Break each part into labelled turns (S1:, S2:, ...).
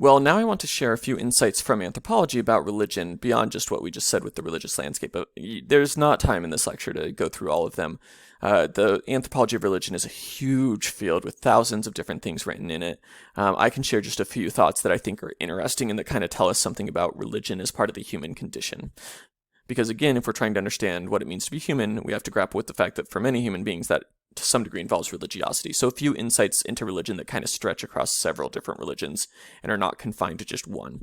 S1: Well, now I want to share a few insights from anthropology about religion beyond just what we just said with the religious landscape. But there's not time in this lecture to go through all of them. The anthropology of religion is a huge field with thousands of different things written in it. I can share just a few thoughts that I think are interesting and that kind of tell us something about religion as part of the human condition. Because again, if we're trying to understand what it means to be human, we have to grapple with the fact that for many human beings that to some degree involves religiosity. So a few insights into religion that kind of stretch across several different religions and are not confined to just one.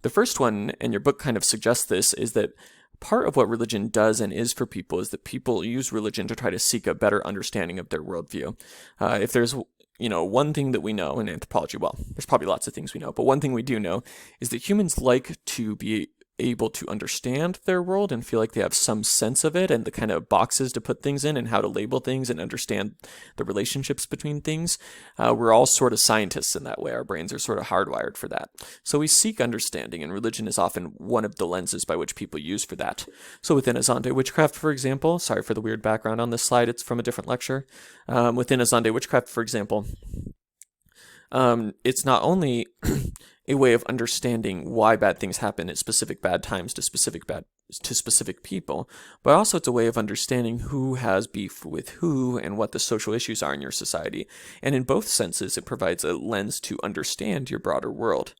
S1: The first one, and your book kind of suggests this, is that part of what religion does and is for people is that people use religion to try to seek a better understanding of their worldview. If there's one thing that we know in anthropology, well, there's probably lots of things we know, but one thing we do know is that humans like to be able to understand their world and feel like they have some sense of it and the kind of boxes to put things in and how to label things and understand the relationships between things. We're all sort of scientists in that way. Our brains are sort of hardwired for that. So we seek understanding, and religion is often one of the lenses by which people use for that. So within AZANDE witchcraft, for example, sorry for the weird background on this slide, it's from a different lecture. Within AZANDE witchcraft, for example, it's not only a way of understanding why bad things happen at specific bad times to specific people, but also it's a way of understanding who has beef with who and what the social issues are in your society. And in both senses, it provides a lens to understand your broader world.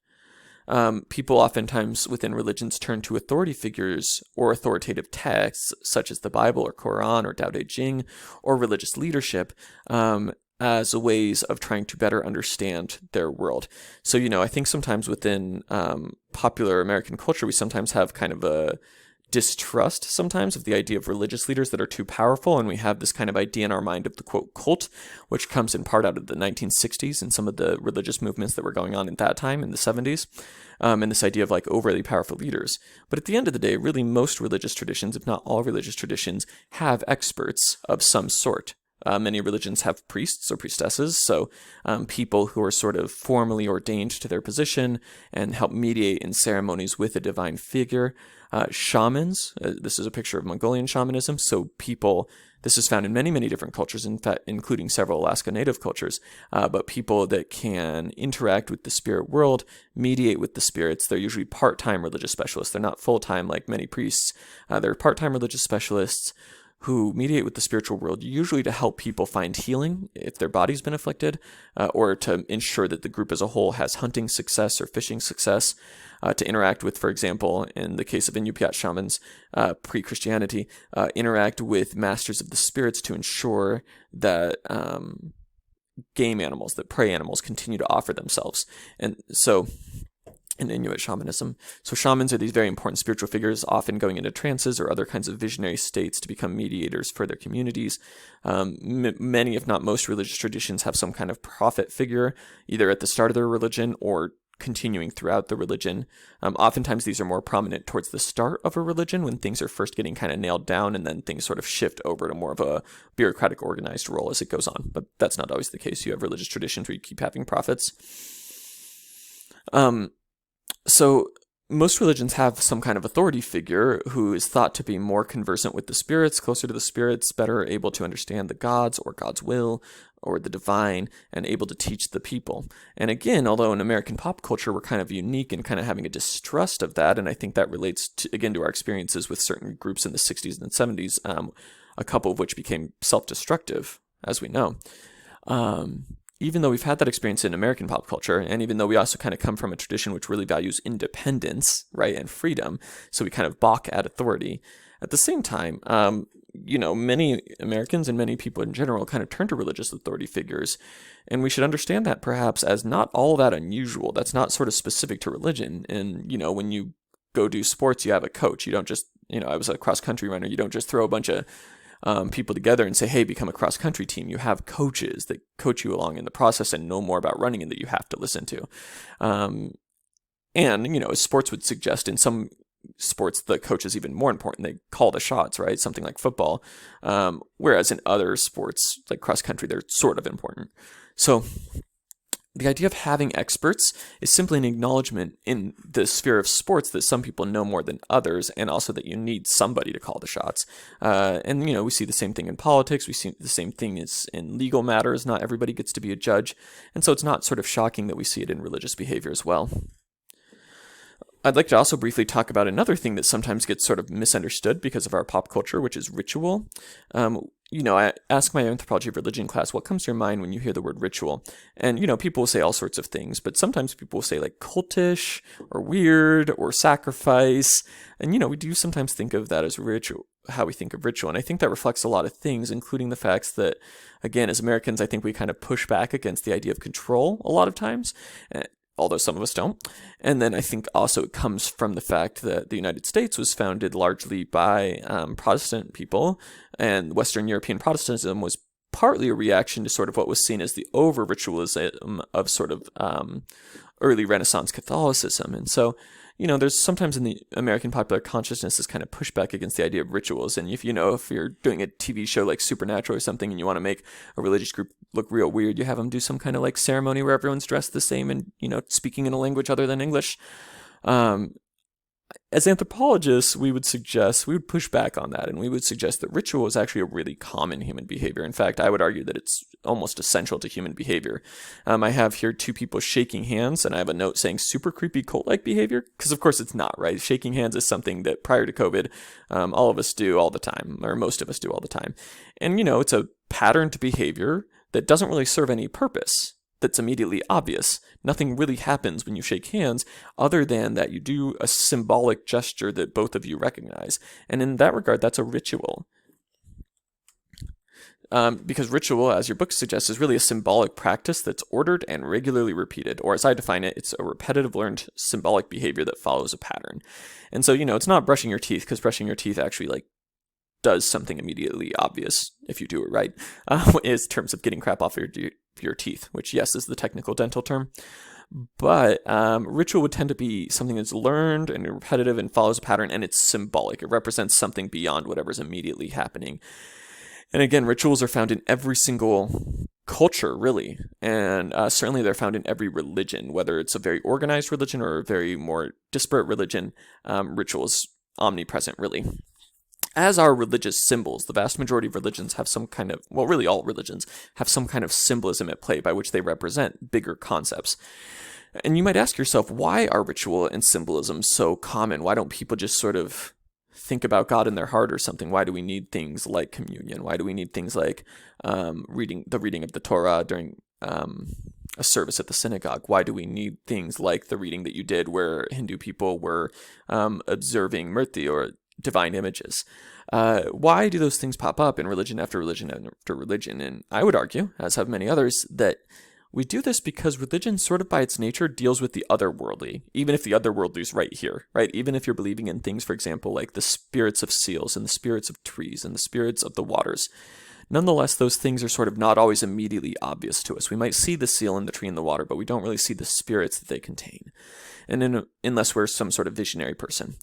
S1: People oftentimes within religions turn to authority figures or authoritative texts, such as the Bible or Quran or Tao Te Ching or religious leadership, as ways of trying to better understand their world. So, I think sometimes within popular American culture, we sometimes have kind of a distrust sometimes of the idea of religious leaders that are too powerful, and we have this kind of idea in our mind of the, quote, cult, which comes in part out of the 1960s and some of the religious movements that were going on at that time in the 70s, and this idea of like overly powerful leaders. But at the end of the day, really most religious traditions, if not all religious traditions, have experts of some sort. Many religions have priests or priestesses, so people who are sort of formally ordained to their position and help mediate in ceremonies with a divine figure. Shamans, this is a picture of Mongolian shamanism, so this is found in many, many different cultures, in fact, including several Alaska Native cultures, but people that can interact with the spirit world, mediate with the spirits. They're usually part-time religious specialists. They're not full-time like many priests. They're part-time religious specialists who mediate with the spiritual world, usually to help people find healing if their body's been afflicted, or to ensure that the group as a whole has hunting success or fishing success, to interact with, for example, in the case of Inupiat shamans, pre-Christianity, interact with masters of the spirits to ensure that game animals, that prey animals continue to offer themselves. And so in Inuit shamanism. So shamans are these very important spiritual figures, often going into trances or other kinds of visionary states to become mediators for their communities. Many, if not most, religious traditions have some kind of prophet figure, either at the start of their religion or continuing throughout the religion. Oftentimes these are more prominent towards the start of a religion when things are first getting kind of nailed down, and then things sort of shift over to more of a bureaucratic organized role as it goes on. But that's not always the case. You have religious traditions where you keep having prophets. So most religions have some kind of authority figure who is thought to be more conversant with the spirits, closer to the spirits, better able to understand the gods or God's will or the divine, and able to teach the people. And again, although in American pop culture we're kind of unique in kind of having a distrust of that, and I think that relates to our experiences with certain groups in the 60s and 70s, a couple of which became self-destructive, as we know. Even though we've had that experience in American pop culture, and even though we also kind of come from a tradition which really values independence, right, and freedom, so we kind of balk at authority, at the same time, many Americans and many people in general kind of turn to religious authority figures, and we should understand that perhaps as not all that unusual. That's not sort of specific to religion. And, when you go do sports, you have a coach. You don't just, I was a cross-country runner, you don't just throw a bunch of people together and say, hey, become a cross-country team. You have coaches that coach you along in the process and know more about running and that you have to listen to. As sports would suggest, in some sports, the coach is even more important. They call the shots, right? Something like football. Whereas in other sports, like cross-country, they're sort of important. So the idea of having experts is simply an acknowledgement in the sphere of sports that some people know more than others, and also that you need somebody to call the shots. We see the same thing in politics. We see the same thing as in legal matters. Not everybody gets to be a judge. And so it's not sort of shocking that we see it in religious behavior as well. I'd like to also briefly talk about another thing that sometimes gets sort of misunderstood because of our pop culture, which is ritual. I ask my anthropology of religion class, what comes to your mind when you hear the word ritual? And, people will say all sorts of things, but sometimes people will say like cultish or weird or sacrifice. And, we do sometimes think of that as ritual, how we think of ritual. And I think that reflects a lot of things, including the facts that, again, as Americans, I think we kind of push back against the idea of control a lot of times, although some of us don't. And then I think also it comes from the fact that the United States was founded largely by Protestant people, and Western European Protestantism was partly a reaction to sort of what was seen as the over-ritualism of sort of early Renaissance Catholicism. And so, there's sometimes in the American popular consciousness this kind of pushback against the idea of rituals. And if you're doing a TV show like Supernatural or something and you want to make a religious group look real weird, you have them do some kind of like ceremony where everyone's dressed the same and, speaking in a language other than English. As anthropologists, we would push back on that, and we would suggest that ritual is actually a really common human behavior. In fact, I would argue that it's almost essential to human behavior. I have here two people shaking hands, and I have a note saying super creepy cult-like behavior, because of course it's not, right? Shaking hands is something that prior to COVID, all of us do all the time, or most of us do all the time. And, it's a patterned behavior that doesn't really serve any purpose that's immediately obvious. Nothing really happens when you shake hands other than that you do a symbolic gesture that both of you recognize. And in that regard, that's a ritual. Because ritual, as your book suggests, is really a symbolic practice that's ordered and regularly repeated. Or as I define it, it's a repetitive learned symbolic behavior that follows a pattern. And so, it's not brushing your teeth, because brushing your teeth actually does something immediately obvious if you do it right, in terms of getting crap off your teeth, which, yes, is the technical dental term. But ritual would tend to be something that's learned and repetitive and follows a pattern, and it's symbolic. It represents something beyond whatever's immediately happening. And again, rituals are found in every single culture, really, and certainly they're found in every religion, whether it's a very organized religion or a very more disparate religion. Ritual is omnipresent, really. As are religious symbols. The vast majority of religions have some kind of, well, really all religions have some kind of symbolism at play by which they represent bigger concepts. And you might ask yourself, why are ritual and symbolism so common? Why don't people just sort of think about God in their heart or something? Why do we need things like communion? Why do we need things like reading of the Torah during a service at the synagogue? Why do we need things like the reading that you did where Hindu people were observing murti or divine images? Why do those things pop up in religion after religion after religion? And I would argue, as have many others, that we do this because religion sort of by its nature deals with the otherworldly, even if the otherworldly is right here, right? Even if you're believing in things, for example, like the spirits of seals and the spirits of trees and the spirits of the waters. Nonetheless, those things are sort of not always immediately obvious to us. We might see the seal and the tree and the water, but we don't really see the spirits that they contain, and unless we're some sort of visionary person.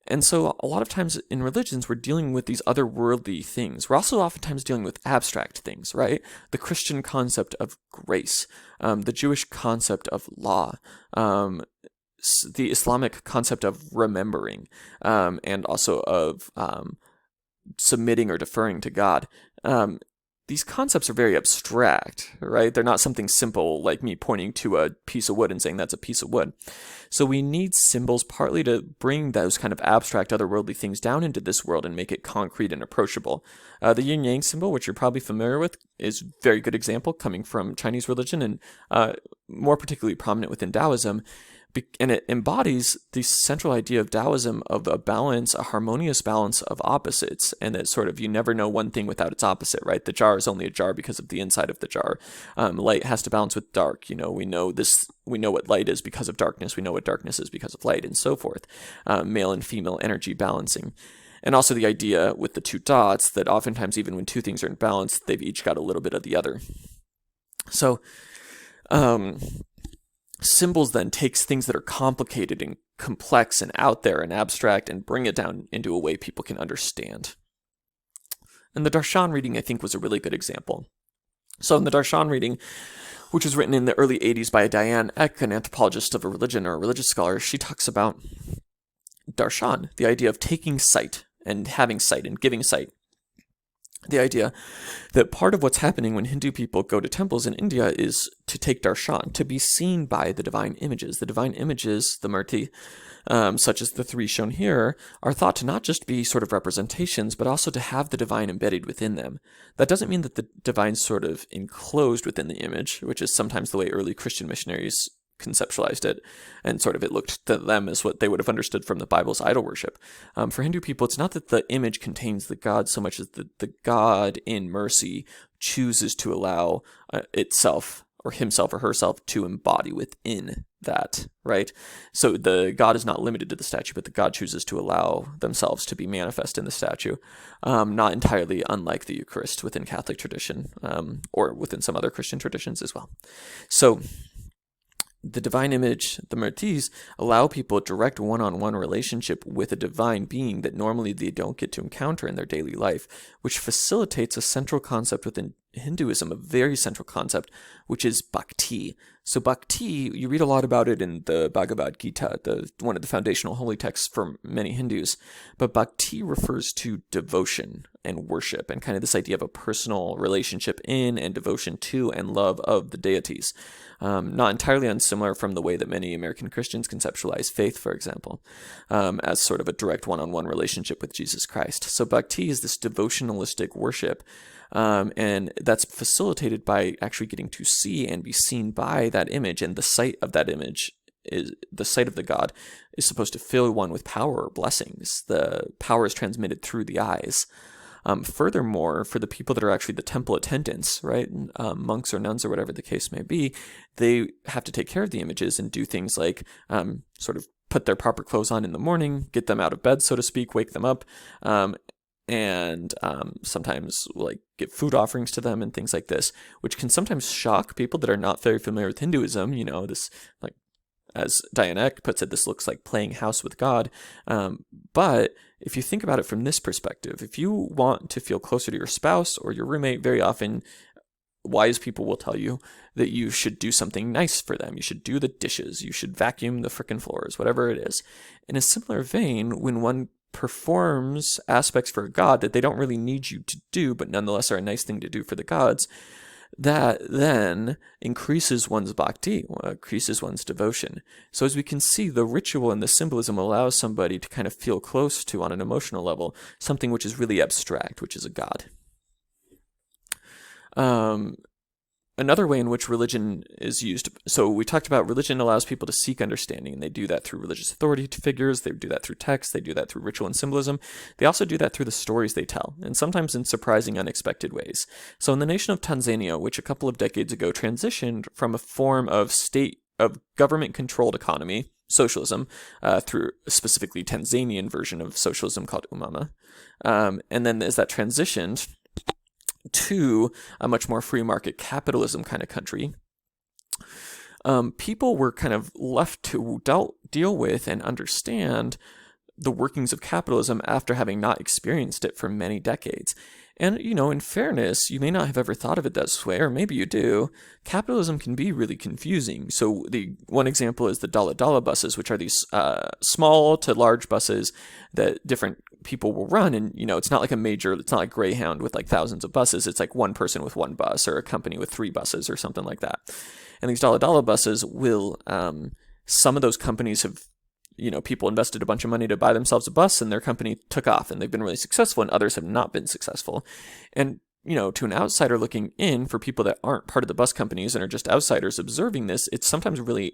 S1: And so a lot of times in religions, we're dealing with these otherworldly things. We're also oftentimes dealing with abstract things, right? The Christian concept of grace, the Jewish concept of law, the Islamic concept of remembering, and also of submitting or deferring to God. These concepts are very abstract, right? They're not something simple like me pointing to a piece of wood and saying that's a piece of wood. So we need symbols partly to bring those kind of abstract otherworldly things down into this world and make it concrete and approachable. The yin-yang symbol, which you're probably familiar with, is a very good example coming from Chinese religion and more particularly prominent within Taoism. And it embodies the central idea of Taoism of a balance, a harmonious balance of opposites, and that sort of you never know one thing without its opposite, right? The jar is only a jar because of the inside of the jar. Light has to balance with dark. We know what light is because of darkness. We know what darkness is because of light, and so forth. Male and female energy balancing. And also the idea with the two dots that oftentimes even when two things are in balance, they've each got a little bit of the other. So, symbols then takes things that are complicated and complex and out there and abstract and bring it down into a way people can understand. And the Darshan reading, I think, was a really good example. So in the Darshan reading, which was written in the early 80s by Diane Eck, an anthropologist of a religion or a religious scholar, she talks about Darshan, the idea of taking sight and having sight and giving sight. the idea that part of what's happening when Hindu people go to temples in India is to take darshan, to be seen by the divine images. The divine images, the murti, such as the three shown here, are thought to not just be sort of representations, but also to have the divine embedded within them. That doesn't mean that the divine's sort of enclosed within the image, which is sometimes the way early Christian missionaries conceptualized it, and sort of it looked to them as what they would have understood from the Bible's idol worship. For Hindu people, it's not that the image contains the God so much as the God in mercy chooses to allow itself or himself or herself to embody within that, right? So the God is not limited to the statue, but the God chooses to allow themselves to be manifest in the statue, not entirely unlike the Eucharist within Catholic tradition, or within some other Christian traditions as well. So the divine image, the murtis, allow people a direct one-on-one relationship with a divine being that normally they don't get to encounter in their daily life, which facilitates a central concept within Hinduism, a very central concept, which is bhakti. So bhakti, you read a lot about it in the Bhagavad Gita, one of the foundational holy texts for many Hindus, but bhakti refers to devotion and worship and kind of this idea of a personal relationship in and devotion to and love of the deities. Not entirely unsimilar from the way that many American Christians conceptualize faith, for example, as sort of a direct one-on-one relationship with Jesus Christ. So bhakti is this devotionalistic worship, and that's facilitated by actually getting to see and be seen by that image, and the sight of that image is the sight of the God is supposed to fill one with power or blessings. The power is transmitted through the eyes. Furthermore, for the people that are actually the temple attendants, right, monks or nuns or whatever the case may be, they have to take care of the images and do things like sort of put their proper clothes on in the morning, get them out of bed, so to speak, wake them up, and sometimes like give food offerings to them and things like this, which can sometimes shock people that are not very familiar with Hinduism. You know, this, like, as Diane Eck puts it, this looks like playing house with God. But if you think about it from this perspective, if you want to feel closer to your spouse or your roommate, very often wise people will tell you that you should do something nice for them. You should do the dishes. You should vacuum the frickin' floors, whatever it is. In a similar vein, when one performs aspects for God that they don't really need you to do, but nonetheless are a nice thing to do for the gods, that then increases one's bhakti, increases one's devotion. So as we can see, the ritual and the symbolism allows somebody to kind of feel close to, on an emotional level, something which is really abstract, which is a god. Another way in which religion is used, so we talked about religion allows people to seek understanding, and they do that through religious authority figures, they do that through text, they do that through ritual and symbolism. They also do that through the stories they tell, and sometimes in surprising, unexpected ways. So in the nation of Tanzania, which a couple of decades ago transitioned from a form of government-controlled economy, socialism, through specifically Tanzanian version of socialism called Umama, and then as that transitioned to a much more free market capitalism kind of country, people were kind of left to deal with and understand the workings of capitalism after having not experienced it for many decades. And, you know, in fairness, you may not have ever thought of it this way, or maybe you do. Capitalism can be really confusing. So the one example is the Dala Dala buses, which are these small to large buses that different people will run. And, you know, it's not like Greyhound with like thousands of buses. It's like one person with one bus, or a company with 3 buses or something like that. And these Dala Dala buses will, some of those companies have, you know, people invested a bunch of money to buy themselves a bus, and their company took off, and they've been really successful, and others have not been successful. And, you know, to an outsider looking in, for people that aren't part of the bus companies and are just outsiders observing this, it's sometimes really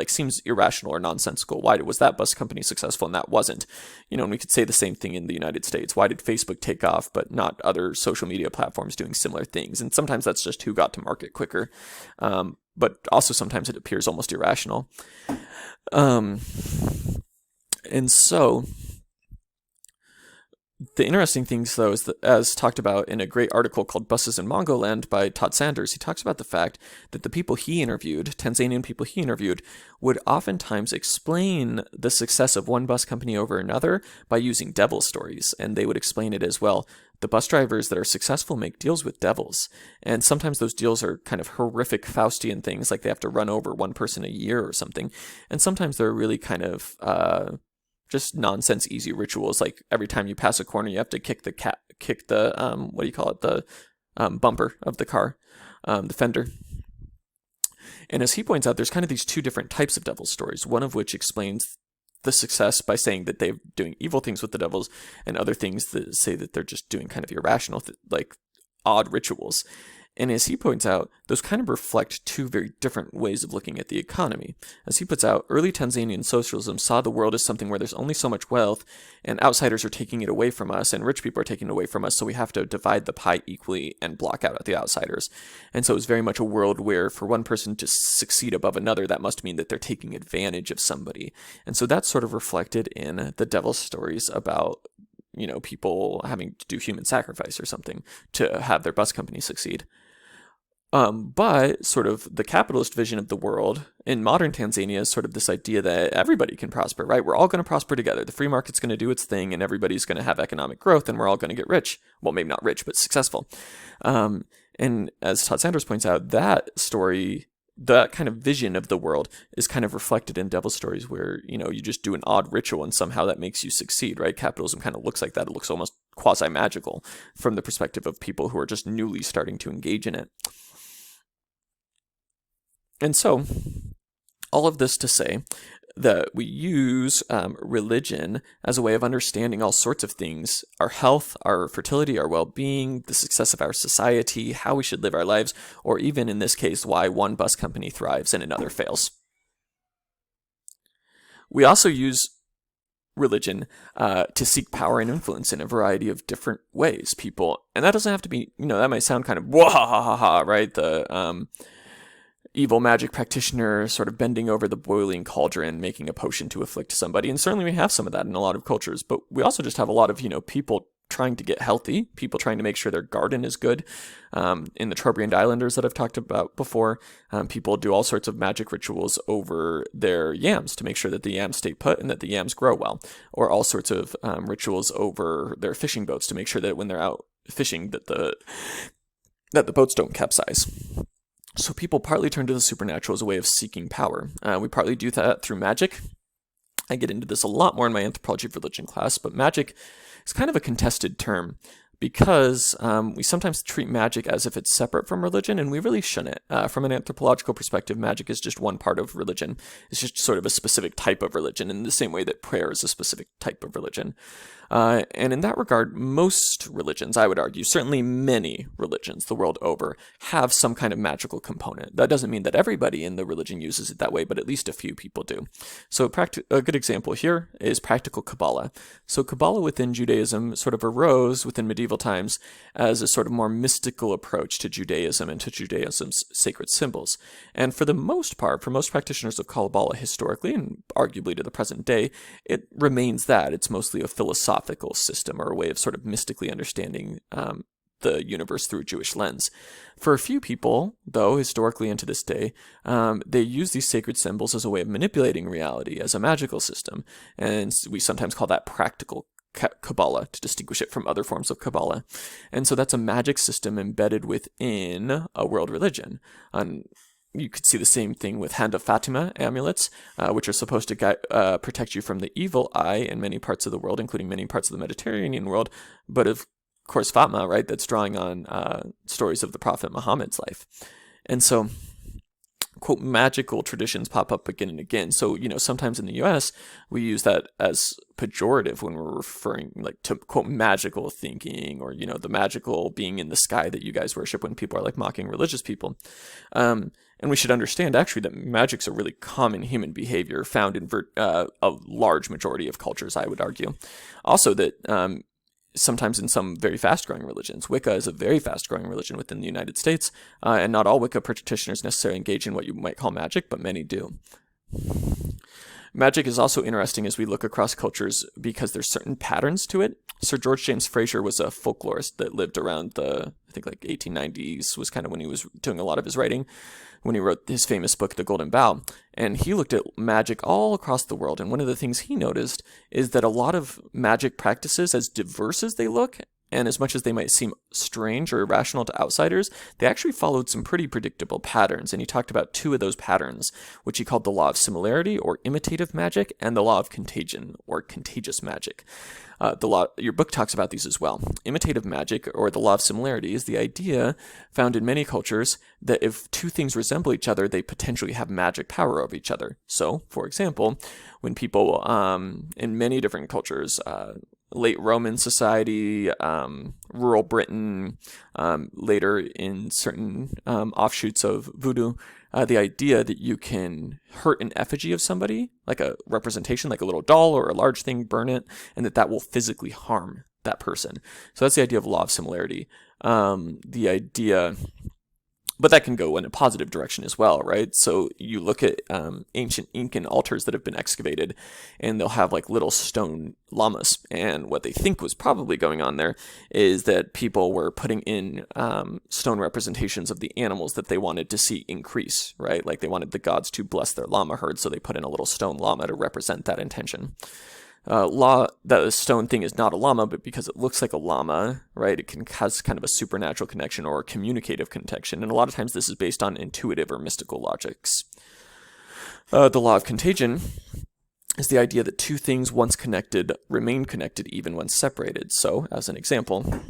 S1: seems irrational or nonsensical. Why was that bus company successful and that wasn't? You know, and we could say the same thing in the United States. Why did Facebook take off but not other social media platforms doing similar things? And sometimes that's just who got to market quicker. But also sometimes it appears almost irrational. And so the interesting things, though, is that, as talked about in a great article called Buses in Mongoland by Todd Sanders, he talks about the fact that the people he interviewed, Tanzanian people he interviewed, would oftentimes explain the success of one bus company over another by using devil stories. And they would explain it as, well, the bus drivers that are successful make deals with devils. And sometimes those deals are kind of horrific Faustian things, like they have to run over one person a year or something. And sometimes they're really kind of just nonsense easy rituals, like every time you pass a corner you have to kick the what do you call it, the bumper of the car, the fender. And as he points out, there's kind of these two different types of devil stories, one of which explains the success by saying that they're doing evil things with the devils, and other things that say that they're just doing kind of irrational, like odd rituals. And as he points out, those kind of reflect two very different ways of looking at the economy. As he puts out, early Tanzanian socialism saw the world as something where there's only so much wealth, and outsiders are taking it away from us, and rich people are taking it away from us, so we have to divide the pie equally and block out the outsiders. And so it was very much a world where for one person to succeed above another, that must mean that they're taking advantage of somebody. And so that's sort of reflected in the devil stories about, you know, people having to do human sacrifice or something to have their bus company succeed. But sort of the capitalist vision of the world in modern Tanzania is sort of this idea that everybody can prosper, right? We're all going to prosper together. The free market's going to do its thing, and everybody's going to have economic growth, and we're all going to get rich. Well, maybe not rich, but successful. And as Todd Sanders points out, that story, that kind of vision of the world is kind of reflected in devil stories where, you know, you just do an odd ritual and somehow that makes you succeed, right? Capitalism kind of looks like that. It looks almost quasi-magical from the perspective of people who are just newly starting to engage in it. And so, all of this to say that we use religion as a way of understanding all sorts of things: our health, our fertility, our well-being, the success of our society, how we should live our lives, or even in this case, why one bus company thrives and another fails. We also use religion to seek power and influence in a variety of different ways. People, and that doesn't have to be, you know, that might sound kind of wah-ha-ha-ha, right? The evil magic practitioner sort of bending over the boiling cauldron, making a potion to afflict somebody. And certainly we have some of that in a lot of cultures, but we also just have a lot of, you know, people trying to get healthy, people trying to make sure their garden is good. In the Trobriand Islanders that I've talked about before, people do all sorts of magic rituals over their yams to make sure that the yams stay put and that the yams grow well, or all sorts of rituals over their fishing boats to make sure that when they're out fishing that the boats don't capsize. So people partly turn to the supernatural as a way of seeking power. We partly do that through magic. I get into this a lot more in my anthropology of religion class, but magic is kind of a contested term because we sometimes treat magic as if it's separate from religion, and we really shouldn't. From an anthropological perspective, magic is just one part of religion. It's just sort of a specific type of religion, in the same way that prayer is a specific type of religion. And in that regard, most religions, I would argue, certainly many religions the world over, have some kind of magical component. That doesn't mean that everybody in the religion uses it that way, but at least a few people do. So a good example here is practical Kabbalah. So Kabbalah within Judaism sort of arose within medieval times as a sort of more mystical approach to Judaism and to Judaism's sacred symbols. And for the most part, for most practitioners of Kabbalah historically, and arguably to the present day, it remains that. It's mostly a philosophical system, or a way of sort of mystically understanding the universe through a Jewish lens. For a few people, though, historically and to this day, they use these sacred symbols as a way of manipulating reality, as a magical system, and we sometimes call that practical Kabbalah to distinguish it from other forms of Kabbalah. And so that's a magic system embedded within a world religion. You could see the same thing with Hand of Fatima amulets, which are supposed to protect you from the evil eye in many parts of the world, including many parts of the Mediterranean world. But of course, Fatima, right, that's drawing on stories of the Prophet Muhammad's life. And so, quote, magical traditions pop up again and again. So, you know, sometimes in the US, we use that as pejorative when we're referring, like, to, quote, magical thinking, or, you know, the magical being in the sky that you guys worship, when people are, like, mocking religious people. And we should understand, actually, that magic's a really common human behavior found in a large majority of cultures, I would argue. Also that sometimes in some very fast-growing religions, Wicca is a very fast-growing religion within the United States, and not all Wicca practitioners necessarily engage in what you might call magic, but many do. Magic is also interesting as we look across cultures because there's certain patterns to it. Sir George James Frazer was a folklorist that lived around the, I think, like 1890s was kind of when he was doing a lot of his writing, when he wrote his famous book, The Golden Bough. And he looked at magic all across the world. And one of the things he noticed is that a lot of magic practices, as diverse as they look, And as much as they might seem strange or irrational to outsiders, they actually followed some pretty predictable patterns. And he talked about two of those patterns, which he called the law of similarity, or imitative magic, and the law of contagion, or contagious magic. Your book talks about these as well. Imitative magic, or the law of similarity, is the idea found in many cultures that if two things resemble each other, they potentially have magic power over each other. So, for example, when people in many different cultures, late Roman society, rural Britain, later in certain offshoots of voodoo, the idea that you can hurt an effigy of somebody, like a representation, like a little doll or a large thing, burn it, and that will physically harm that person. So that's the idea of law of similarity. But that can go in a positive direction as well, right? So you look at ancient Incan altars that have been excavated, and they'll have like little stone llamas. And what they think was probably going on there is that people were putting in stone representations of the animals that they wanted to see increase, right? Like they wanted the gods to bless their llama herd, so they put in a little stone llama to represent that intention. The stone thing is not a llama, but because it looks like a llama, right, it can cause kind of a supernatural connection or a communicative connection, and a lot of times this is based on intuitive or mystical logics. The law of contagion is the idea that two things once connected remain connected even when separated. So, as an example,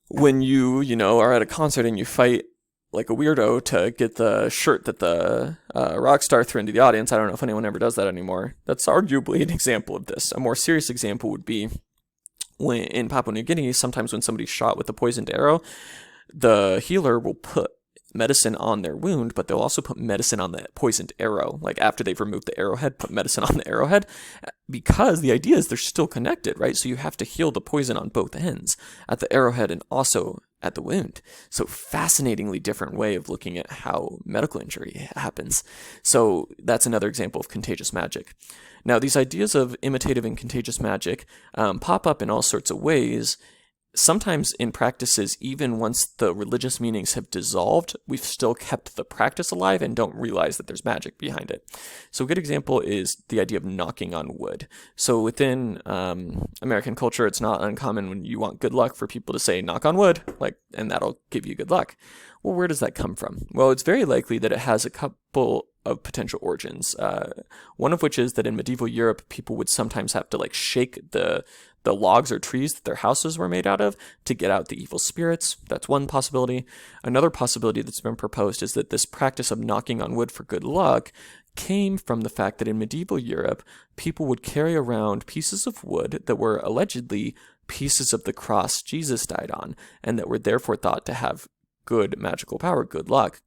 S1: when you are at a concert and you fight like a weirdo to get the shirt that the rock star threw into the audience. I don't know if anyone ever does that anymore. That's arguably an example of this. A more serious example would be when in Papua New Guinea, sometimes when somebody's shot with a poisoned arrow, the healer will put medicine on their wound, but they'll also put medicine on the poisoned arrow. Like after they've removed the arrowhead, put medicine on the arrowhead, because the idea is they're still connected, right? So you have to heal the poison on both ends, at the arrowhead and also at the wound. So fascinatingly different way of looking at how medical injury happens. So that's another example of contagious magic. Now, these ideas of imitative and contagious magic pop up in all sorts of ways. Sometimes in practices, even once the religious meanings have dissolved, we've still kept the practice alive and don't realize that there's magic behind it. So a good example is the idea of knocking on wood. So within American culture, it's not uncommon when you want good luck for people to say, knock on wood, and that'll give you good luck. Well, where does that come from? Well, it's very likely that it has a couple of potential origins. One of which is that in medieval Europe, people would sometimes have to shake the logs or trees that their houses were made out of to get out the evil spirits. That's one possibility. Another possibility that's been proposed is that this practice of knocking on wood for good luck came from the fact that in medieval Europe, people would carry around pieces of wood that were allegedly pieces of the cross Jesus died on, and that were therefore thought to have good magical power, good luck.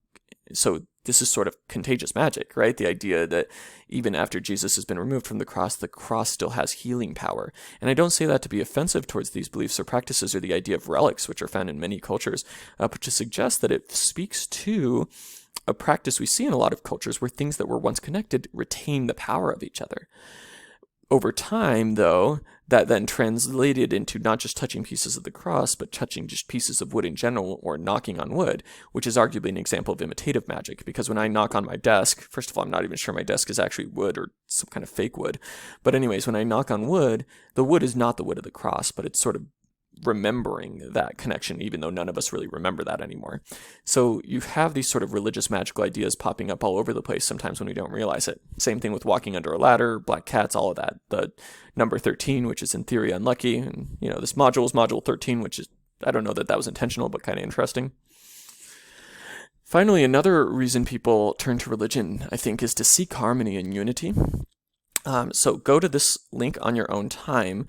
S1: So this is sort of contagious magic, right? The idea that even after Jesus has been removed from the cross still has healing power. And I don't say that to be offensive towards these beliefs or practices or the idea of relics, which are found in many cultures, but to suggest that it speaks to a practice we see in a lot of cultures where things that were once connected retain the power of each other. Over time, though, that then translated into not just touching pieces of the cross, but touching just pieces of wood in general, or knocking on wood, which is arguably an example of imitative magic. Because when I knock on my desk, first of all, I'm not even sure my desk is actually wood or some kind of fake wood. But anyways, when I knock on wood, the wood is not the wood of the cross, but it's sort of remembering that connection, even though none of us really remember that anymore. So you have these sort of religious magical ideas popping up all over the place sometimes when we don't realize it. Same thing with walking under a ladder, black cats, all of that. The number 13, which is in theory unlucky, and this module is module 13, which is, I don't know that was intentional, but kind of interesting. Finally, another reason people turn to religion, I think, is to seek harmony and unity. So go to this link on your own time,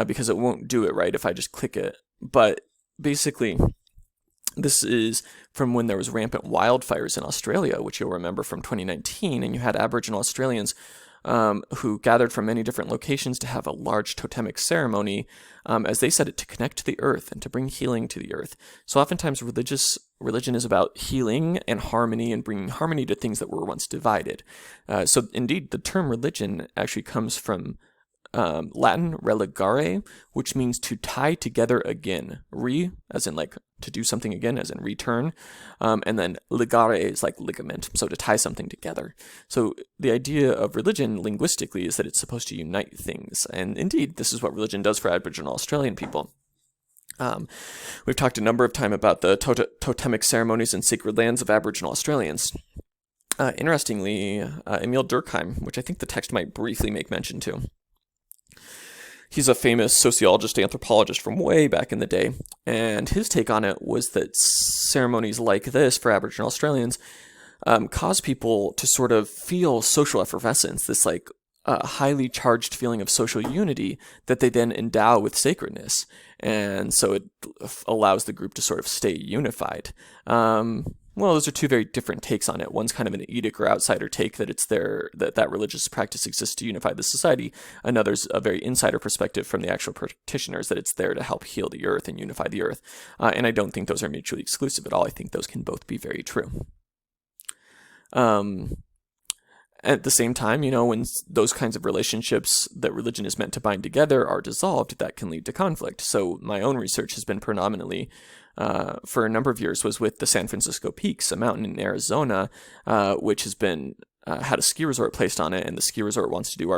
S1: because it won't do it right if I just click it. But basically, this is from when there was rampant wildfires in Australia, which you'll remember from 2019, and you had Aboriginal Australians who gathered from many different locations to have a large totemic ceremony, as they said it, to connect to the earth and to bring healing to the earth. So oftentimes religion is about healing and harmony and bringing harmony to things that were once divided. So indeed, the term religion actually comes from Latin religare, which means to tie together again. Re, as in like to do something again, as in return. And then ligare is like ligament, so to tie something together. So the idea of religion linguistically is that it's supposed to unite things. And indeed, this is what religion does for Aboriginal Australian people. We've talked a number of times about the totemic ceremonies and sacred lands of Aboriginal Australians. Interestingly, Emil Durkheim, which I think the text might briefly make mention to, he's a famous sociologist, anthropologist from way back in the day, and his take on it was that ceremonies like this for Aboriginal Australians cause people to sort of feel social effervescence, this like highly charged feeling of social unity that they then endow with sacredness. And so it allows the group to sort of stay unified. Well, those are two very different takes on it. One's kind of an edict or outsider take that it's there, that religious practice exists to unify the society. Another's a very insider perspective from the actual practitioners that it's there to help heal the earth and unify the earth. And I don't think those are mutually exclusive at all. I think those can both be very true. At the same time, you know, when those kinds of relationships that religion is meant to bind together are dissolved, that can lead to conflict. So my own research has been predominantly, for a number of years, was with the San Francisco Peaks, a mountain in Arizona, which has been had a ski resort placed on it, and the ski resort wants to do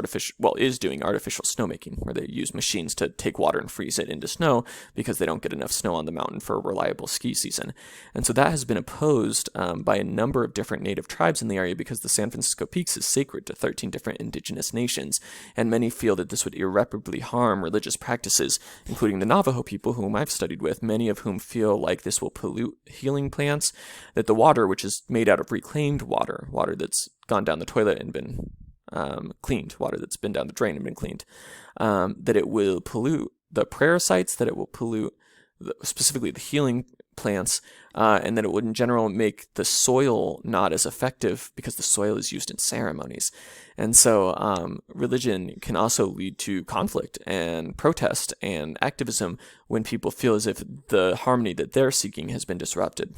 S1: is doing artificial snowmaking, where they use machines to take water and freeze it into snow because they don't get enough snow on the mountain for a reliable ski season. And so that has been opposed by a number of different native tribes in the area because the San Francisco Peaks is sacred to 13 different indigenous nations, and many feel that this would irreparably harm religious practices, including the Navajo people whom I've studied with, many of whom feel like this will pollute healing plants, that the water, which is made out of reclaimed water that's gone down the toilet and been cleaned, water that's been down the drain and been cleaned, that it will pollute the prayer sites, that it will pollute specifically the healing plants, and that it would in general make the soil not as effective because the soil is used in ceremonies. And so religion can also lead to conflict and protest and activism when people feel as if the harmony that they're seeking has been disrupted.